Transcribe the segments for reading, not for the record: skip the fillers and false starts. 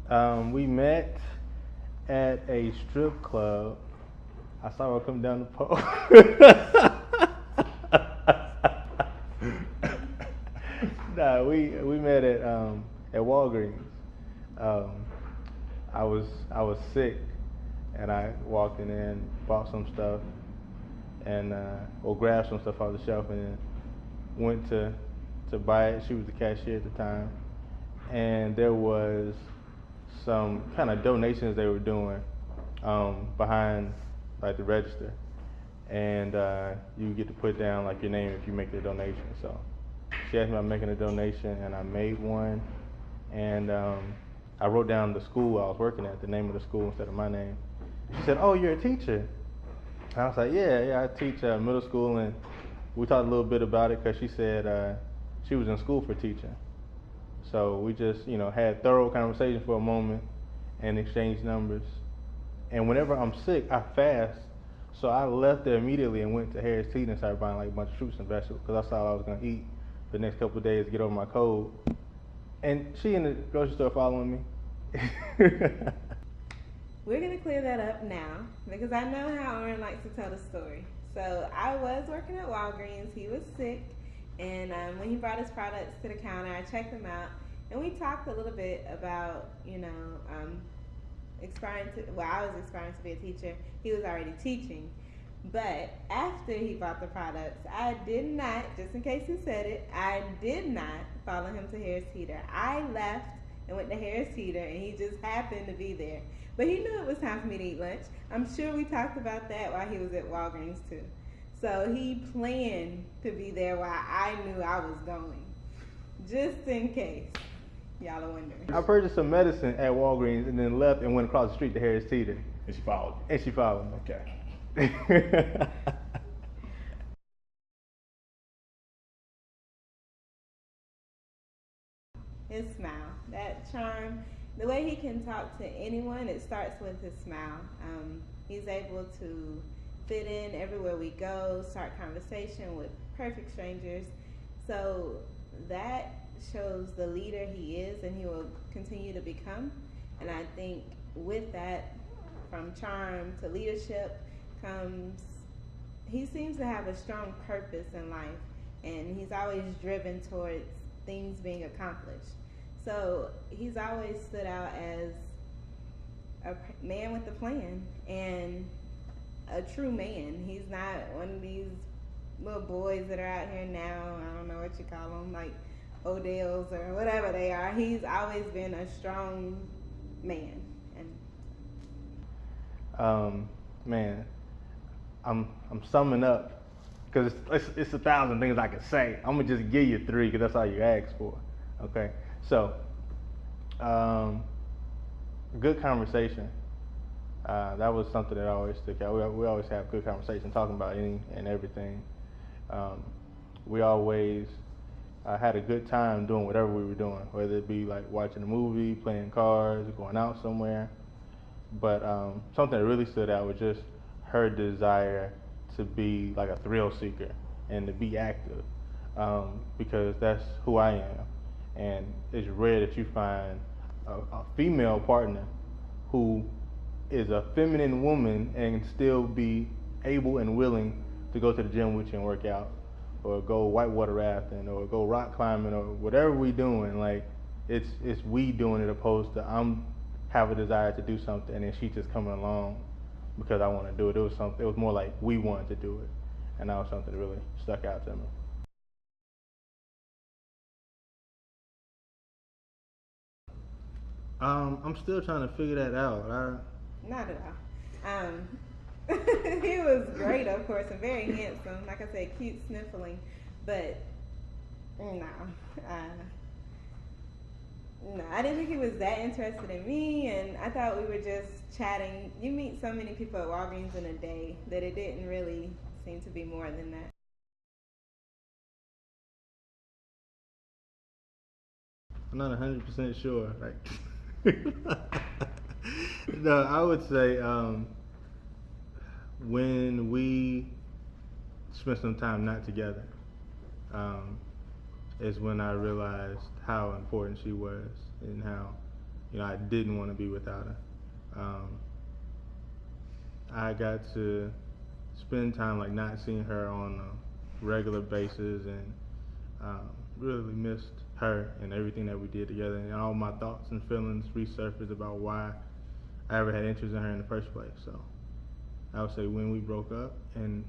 We met at a strip club. I saw her come down the pole. Nah, we met at Walgreens. Um, I was sick, and I walked in, bought some stuff, and or grabbed some stuff off the shelf, and then went to buy it. She was the cashier at the time, and there was some kind of donations they were doing behind like the register, and you get to put down like your name if you make the donation. So she asked me about making a donation, and I made one, and I wrote down the school I was working at, the name of the school instead of my name. She said, "Oh, you're a teacher." And I was like, "Yeah, I teach middle school," and we talked a little bit about it because she said she was in school for teaching. So we just, had thorough conversation for a moment and exchanged numbers. And whenever I'm sick, I fast. So I left there immediately and went to Harris Teeter and started buying like a bunch of fruits and vegetables because that's all I was gonna eat for the next couple of days to get over my cold. And she in the grocery store following me. We're going to clear that up now because I know how Orrin likes to tell the story. So I was working at Walgreens. He was sick. And when he brought his products to the counter, I checked them out. And we talked a little bit about, I was aspiring to be a teacher. He was already teaching. But after he bought the products, I did not, just in case he said it, I did not follow him to Harris Teeter. I left and went to Harris Teeter, and he just happened to be there. But he knew it was time for me to eat lunch. I'm sure we talked about that while he was at Walgreens too. So he planned to be there while I knew I was going, just in case y'all are wondering. I purchased some medicine at Walgreens and then left and went across the street to Harris Teeter. And she followed you. And she followed me. Okay. His smile, that charm, the way he can talk to anyone, it starts with his smile. He's able to fit in everywhere we go, start conversation with perfect strangers. So that shows the leader he is and he will continue to become. And I think with that, from charm to leadership comes, he seems to have a strong purpose in life, and he's always driven towards things being accomplished. So he's always stood out as a man with a plan and a true man. He's not one of these little boys that are out here now, I don't know what you call them, like Odells or whatever they are. He's always been a strong man. And Man, I'm summing up because it's 1,000 things I can say. I'm gonna just give you 3 because that's all you asked for. Okay, so good conversation. That was something that always stuck out. We always have good conversation, talking about any and everything. We always had a good time doing whatever we were doing, whether it be like watching a movie, playing cards, going out somewhere. But something that really stood out was just her desire to be like a thrill seeker and to be active, because that's who I am. And it's rare that you find a female partner who is a feminine woman and still be able and willing to go to the gym with you and work out, or go whitewater rafting, or go rock climbing, or whatever we doing. Like it's we doing it, opposed to I'm have a desire to do something and then she just coming along because I want to do it. It was more like we wanted to do it, and that was something that really stuck out to me. I'm still trying to figure that out. not at all. He was great, of course, and very handsome. Like I said, cute sniffling, but no. No, I didn't think he was that interested in me, and I thought we were just chatting. You meet so many people at Walgreens in a day that it didn't really seem to be more than that. I'm not 100% sure. Like, no, I would say when we spent some time not together, is when I realized how important she was and how I didn't want to be without her. I got to spend time like not seeing her on a regular basis, and really missed her and everything that we did together, and all my thoughts and feelings resurfaced about why I ever had interest in her in the first place. So I would say when we broke up and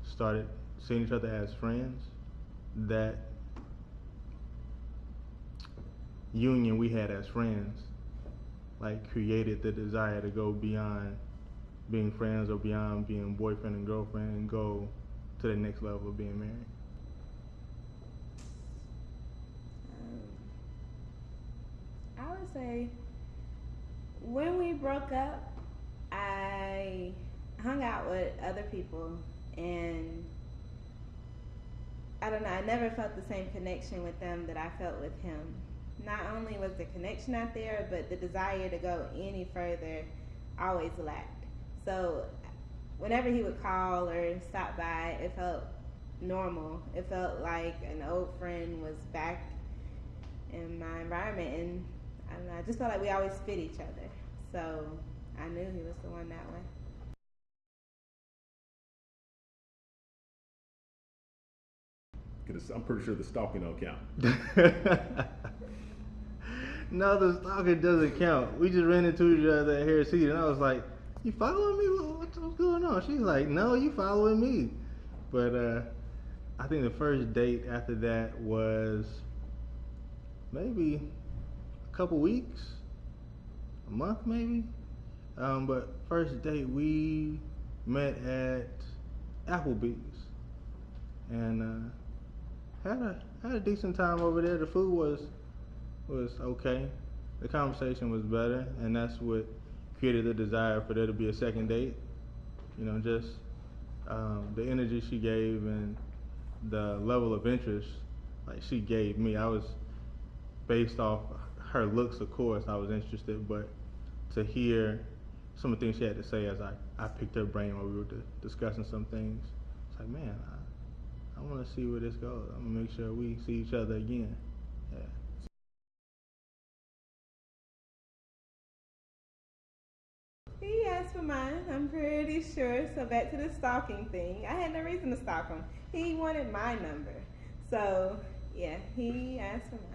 started seeing each other as friends, that union we had as friends like created the desire to go beyond being friends or beyond being boyfriend and girlfriend and go to the next level of being married. I would say when we broke up, I hung out with other people, and I don't know, I never felt the same connection with them that I felt with him. Not only was the connection not there, but the desire to go any further always lacked. So whenever he would call or stop by, it felt normal. It felt like an old friend was back in my environment, and I don't know, I just felt like we always fit each other. So I knew he was the one that way. I'm pretty sure the stalking don't count. No, the stalking doesn't count. We just ran into each other at Harris Teeter, and I was like, "You following me? What's going on?" She's like, "No, you following me." But I think the first date after that was maybe a couple weeks, a month maybe. But first date we met at Applebee's, and had a decent time over there. The food was okay. The conversation was better, and that's what created the desire for there to be a second date. Just the energy she gave and the level of interest like she gave me. I was based off her looks, of course. I was interested, but to hear some of the things she had to say as I picked her brain while we were discussing some things, it's like, man, I want to see where this goes. I'm gonna make sure we see each other again. Yeah. He asked for mine, I'm pretty sure. So back to the stalking thing. I had no reason to stalk him. He wanted my number. So yeah, he asked for mine.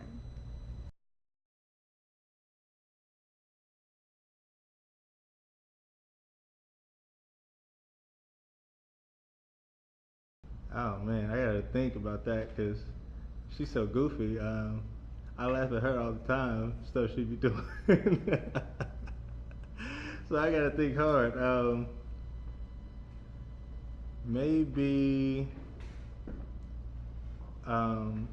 Oh man, I gotta think about that because she's so goofy. I laugh at her all the time, stuff she be doing. So I gotta think hard. Maybe um,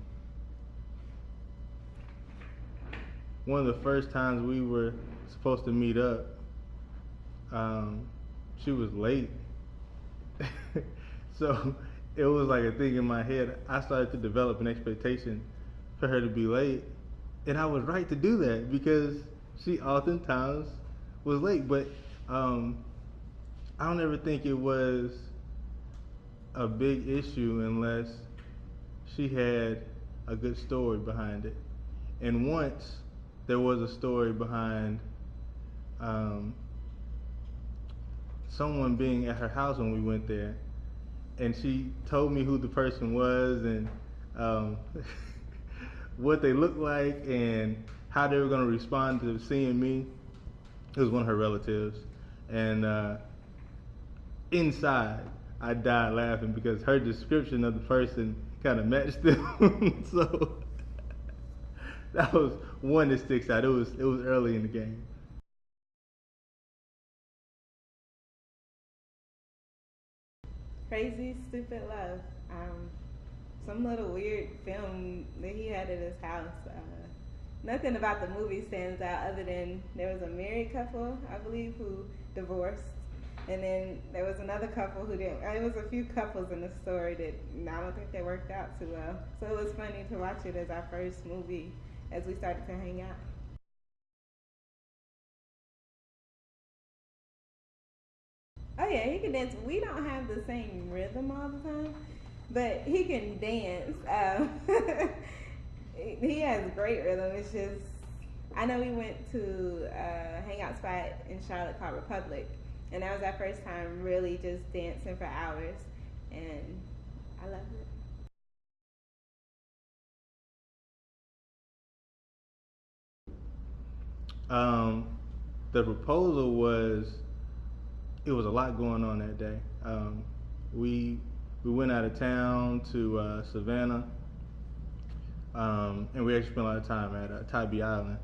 one of the first times we were supposed to meet up, she was late. So it was like a thing in my head. I started to develop an expectation for her to be late, and I was right to do that because she oftentimes was late. But I don't ever think it was a big issue unless she had a good story behind it. And once there was a story behind someone being at her house when we went there, and she told me who the person was and what they looked like and how they were going to respond to seeing me. It was one of her relatives, and inside I died laughing because her description of the person kind of matched them. So that was one that sticks out. It was early in the game. Crazy Stupid Love. Some little weird film that he had at his house. Nothing about the movie stands out other than there was a married couple, I believe, who divorced. And then there was another couple who didn't. There was a few couples in the story that I don't think they worked out too well. So it was funny to watch it as our first movie as we started to hang out. Oh yeah, he can dance. We don't have the same rhythm all the time, but he can dance. He has great rhythm. It's just I know we went to a hangout spot in Charlotte called Republic, and that was our first time really just dancing for hours, and I loved it. Um, the proposal was, it was a lot going on that day. We we went out of town to Savannah, and we actually spent a lot of time at Tybee Island.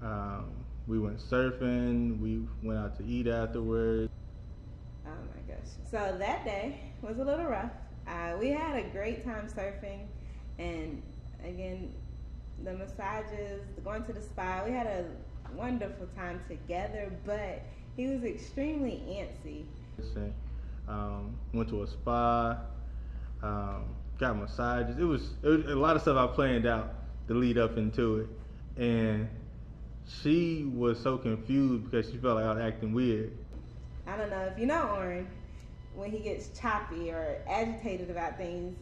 Um, we went surfing. We went out to eat afterwards. Oh my gosh. So that day was a little rough. We had a great time surfing, and again, the massages, going to the spa. We had a wonderful time together, but he was extremely antsy. Went to a spa. Got massages. It was a lot of stuff I planned out to lead up into it, and she was so confused because she felt like I was acting weird. I don't know if you know Orrin, when he gets choppy or agitated about things,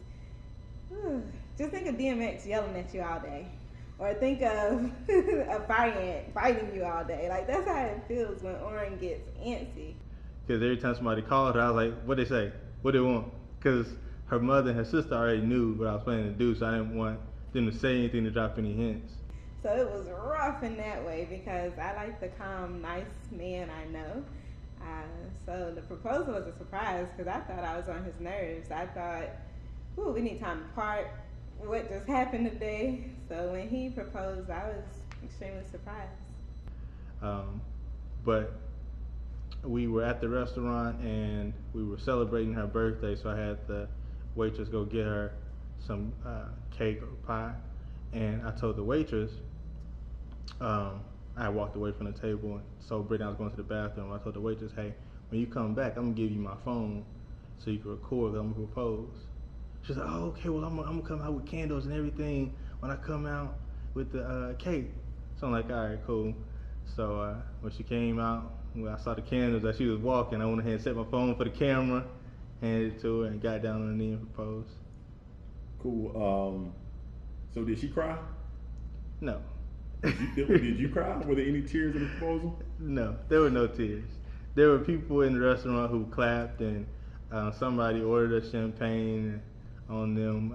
just think of DMX yelling at you all day. Or think of a fire ant fighting you all day. Like, that's how it feels when Orrin gets antsy. Because every time somebody called her, I was like, what they say? What they want? Because her mother and her sister already knew what I was planning to do, so I didn't want them to say anything to drop any hints. So it was rough in that way because I like the calm, nice man I know. So the proposal was a surprise because I thought I was on his nerves. I thought, ooh, we need time to part. What just happened today? So when he proposed, I was extremely surprised. But we were at the restaurant and we were celebrating her birthday, so I had the waitress go get her some cake or pie, and I told the waitress, I walked away from the table and so Brittany, I was going to the bathroom. I told the waitress, hey, when you come back, I'm gonna give you my phone so you can record, I'm gonna propose. She's like, oh, okay, well, I'm gonna come out with candles and everything when I come out with the cake. So I'm like, all right, cool. So when she came out, when I saw the candles as she was walking, I went ahead and set my phone for the camera, handed it to her, and got down on her knee and proposed. Cool. So did she cry? No. Did you cry? Were there any tears in the proposal? No, there were no tears. There were people in the restaurant who clapped, and somebody ordered a champagne on them.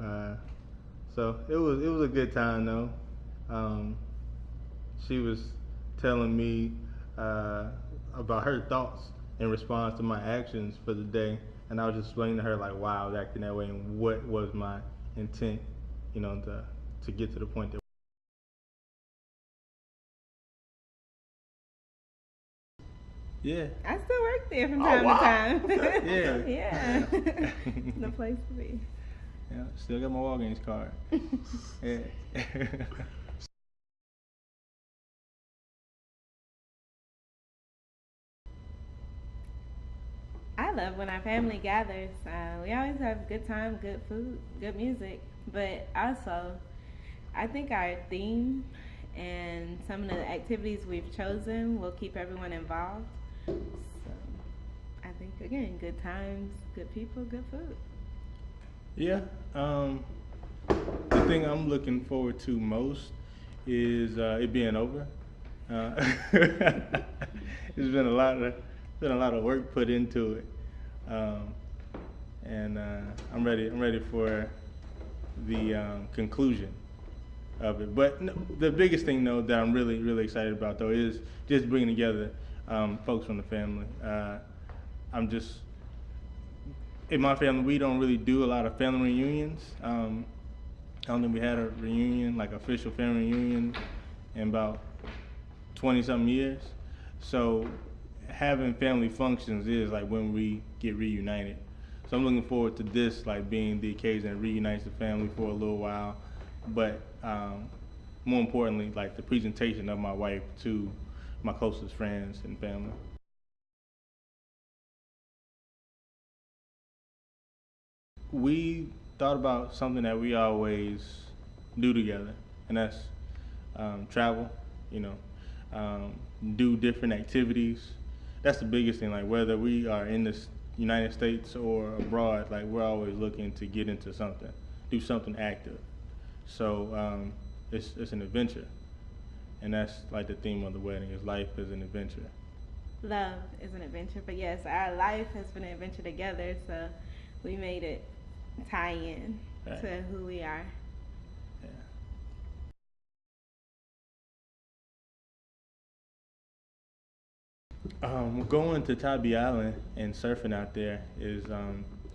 So it was a good time though. She was telling me about her thoughts in response to my actions for the day, and I was just explaining to her like why I was acting that way and what was my intent, to get to the point that. Yeah. I still work there from time to time. Yeah. Yeah. The place to be. Yeah, still got my Walgreens card. Yeah. I love when our family gathers. We always have good time, good food, good music, but also I think our theme and some of the activities we've chosen will keep everyone involved. So I think, again, good times, good people, good food. Yeah. The thing I'm looking forward to most is it being over. It's been a lot of work put into it, and I'm ready for the conclusion of it. But the biggest thing though that I'm really excited about though is just bringing together folks from the family. I'm just in my family, we don't really do a lot of family reunions. I don't think we had a reunion, like official family reunion, in about 20-something years. So having family functions is like when we get reunited. So I'm looking forward to this, like being the occasion that reunites the family for a little while. But more importantly, like the presentation of my wife to my closest friends and family. We thought about something that we always do together, and that's travel, do different activities. That's the biggest thing, like whether we are in the United States or abroad, like we're always looking to get into something, do something active. So it's an adventure. and that's like the theme of the wedding is life is an adventure. Love is an adventure, but yes, our life has been an adventure together, so we made it tie in Right. to who we are. Going to Tybee Island and surfing out there is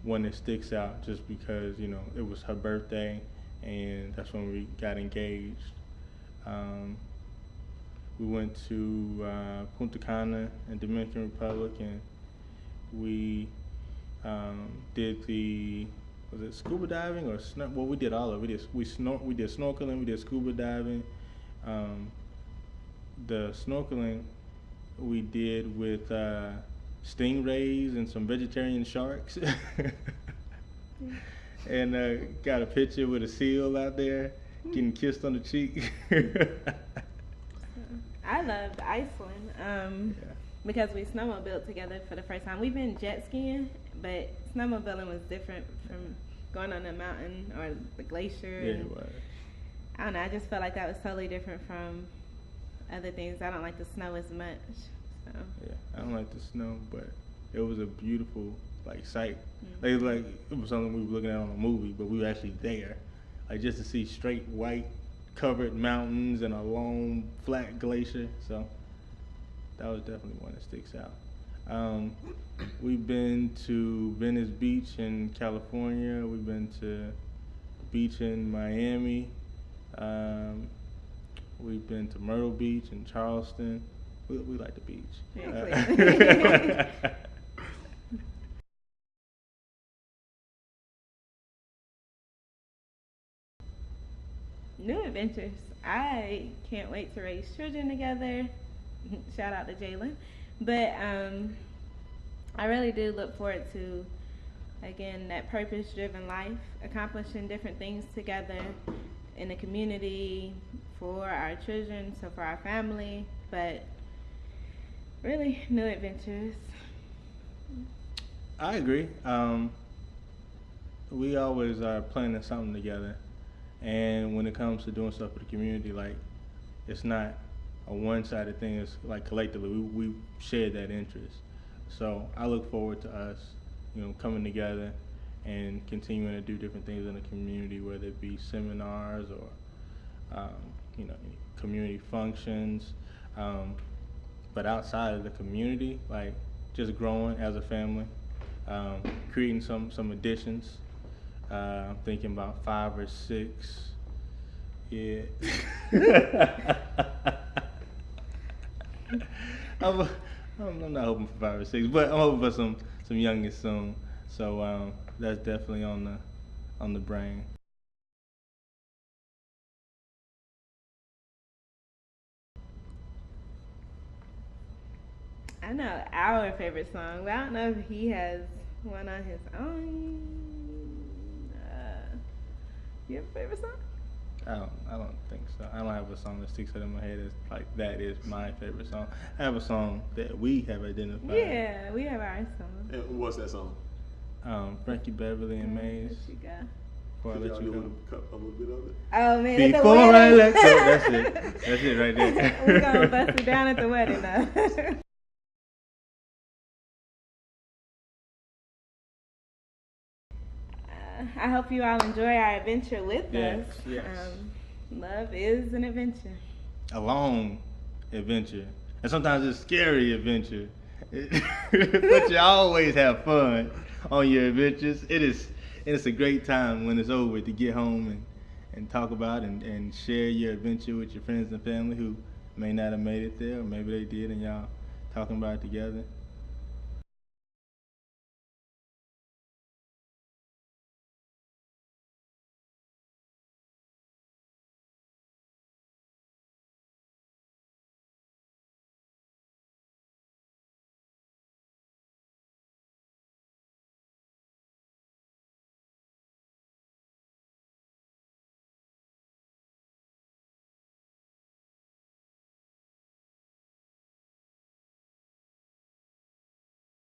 one that sticks out just because it was her birthday and that's when we got engaged. We went to Punta Cana in Dominican Republic and we did was it scuba diving or well, we did all of it. We did snorkeling, we did scuba diving. The snorkeling we did with stingrays and some vegetarian sharks. And got a picture with a seal out there getting kissed on the cheek. I loved Iceland because we snowmobiled together for the first time. We've been jet skiing, but snowmobiling was different from going on the mountain or the glacier. Yeah, it was. I don't know, I just felt like that was totally different from other things. I don't like the snow as much. So. Yeah, I don't like the snow, but it was a beautiful sight. Mm-hmm. It was something we were looking at on a movie, but we were actually there, just to see straight white covered mountains and a long flat glacier. So that was definitely one that sticks out. We've been to Venice Beach in California. We've been to beach in Miami. We've been to Myrtle Beach and Charleston. We like the beach. Yeah, New adventures. I can't wait to raise children together. Shout out to Jalen. But I really do look forward to, again, that purpose-driven life, accomplishing different things together in the community, for our children, so for our family, but really new adventures. I agree. We always are planning something together. And when it comes to doing stuff for the community, it's not a one-sided thing. It's collectively, we share that interest. So I look forward to us, coming together and continuing to do different things in the community, whether it be seminars or, community functions. But outside of the community, just growing as a family, creating some additions. I'm thinking about 5 or 6. Yeah. I'm not hoping for 5 or 6, but I'm hoping for some youngest soon. So that's definitely on the brain. I know our favorite song, but I don't know if he has one on his own. You have a favorite song? I don't think so. I don't have a song that sticks out in my head as that is my favorite song. I have a song that we have identified. Yeah, we have our song. And what's that song? Frankie Beverly and Maze. Let you go. Before I let you go. Cut a little bit of it. Oh man, Before at the I wedding. let go. That's it. That's it right there. We're gonna bust it down at the wedding though. I hope you all enjoy our adventure with Yes, us. yes. Love is an adventure. A long adventure. And sometimes it's a scary adventure. But you always have fun on your adventures. It's a great time when it's over to get home and talk about and share your adventure with your friends and family who may not have made it there, or maybe they did and y'all talking about it together.